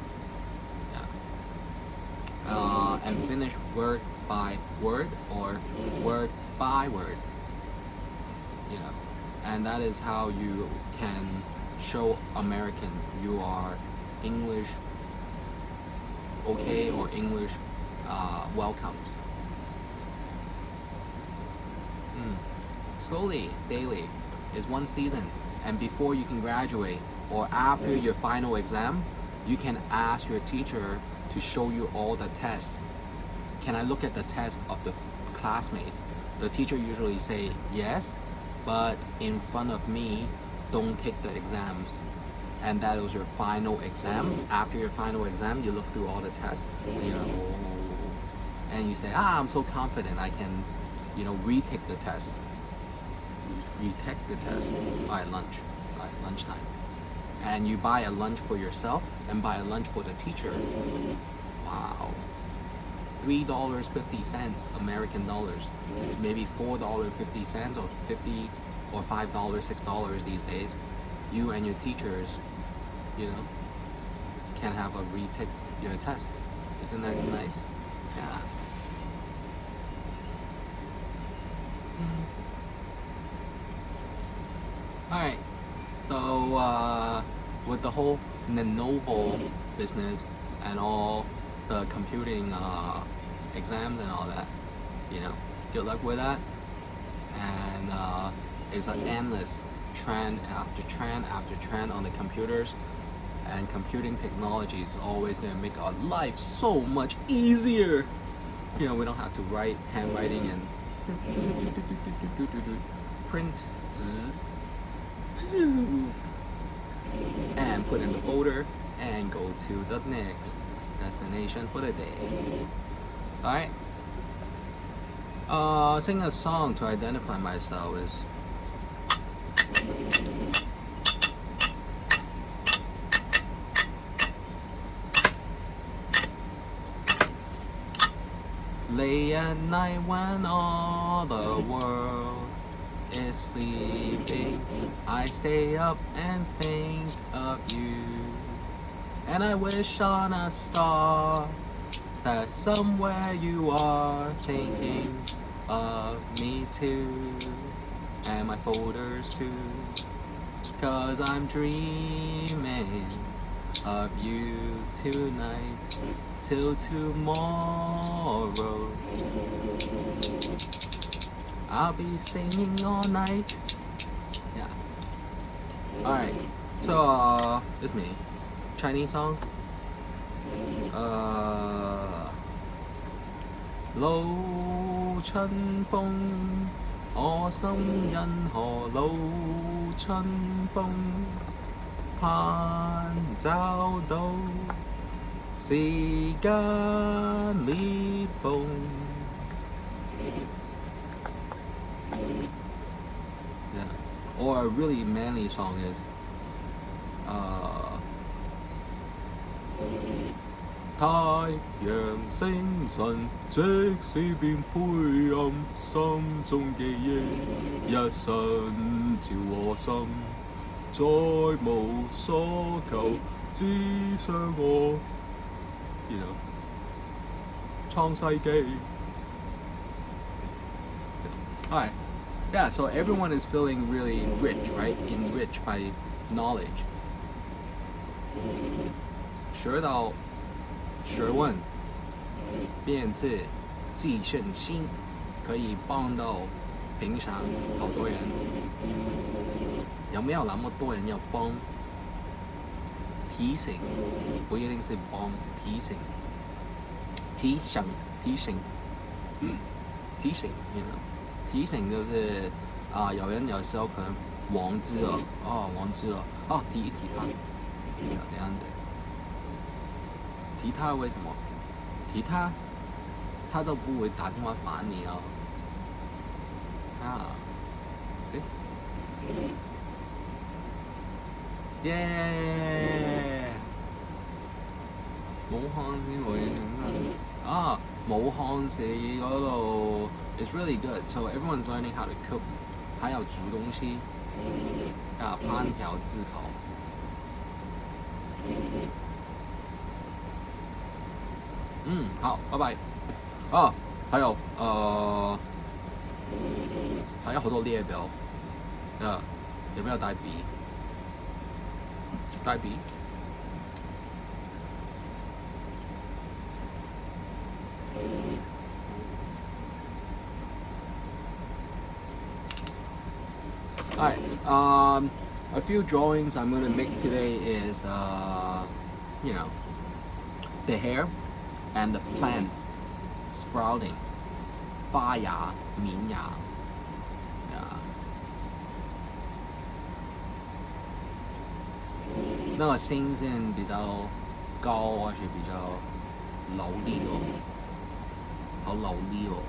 Speaker 1: Yeah. And finish word by word or word by word, you know, and that is how you can show Americans you are English okay or English welcomes. Slowly, daily is one season, and before you can graduate or after your final exam, you can ask your teacher to show you all the tests. Can I look at the test of the classmates? The teacher usually say yes, but in front of me, don't take the exams. And that was your final exam. After your final exam, you look through all the tests, you know, and you say, I'm so confident I can, you know, retake the test. Retake the test by lunchtime. And you buy a lunch for yourself and buy a lunch for the teacher. Wow. $3.50 American dollars, maybe $4.50 or $50 or $5, $6 these days. You and your teachers, you know, can have a retake your test. Isn't that nice? Yeah. Alright, so with the whole Lenovo business and all the computing exams and all that, good luck with that. And it's an endless trend after trend after trend on the computers, and computing technology is always going to make our life so much easier. We don't have to write handwriting and print and put in the folder and go to the next destination for the day. Alright, sing a song to identify myself is late at night when all the world is sleeping, I stay up and think of you, and I wish on a star that somewhere you are thinking of me too, and my folders too, 'cause I'm dreaming of you tonight till tomorrow. I'll be singing all night. Yeah. Alright, so it's me. Chinese song. 老春風，我心因何老春風，盼找到時間裂縫。Yeah. Or a really manly song is太陽星辰，即使變灰暗，心中記憶一生照我心，再無所求，只想我創世紀。Alright, yeah, so everyone is feeling really rich, right? Enriched by knowledge. 学到学问便是自信心，可以帮到平常好多人。有没有那么多人要帮？提醒，不一定是帮，提醒，提醒，提醒，提醒提醒就是有人有时候可能忘记了，提一提他，这样子。提他为什么？提他，他就不会打電話煩你哦。耶！武漢先會武漢市嗰度 is really good, so everyone's learning how to cook， 還有煮東西，烹調自考。好，拜拜。还有还有好多列表，有没有带笔？带笔。Alright, a few drawings I'm going to make today is, the hair and the plants sprouting, 发芽、萌芽。那个新鲜比较高，而且比较劳力哦，好劳力哦。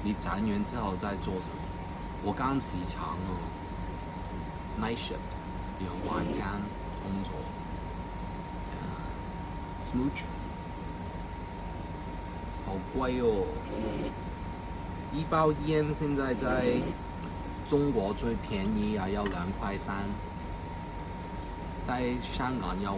Speaker 1: 你攒完之後再做什麼？我剛起床哦 ，night shift， 晚間工作。Smooch， 好貴哦！一包煙現在在中國最便宜要2.3塊，在香港要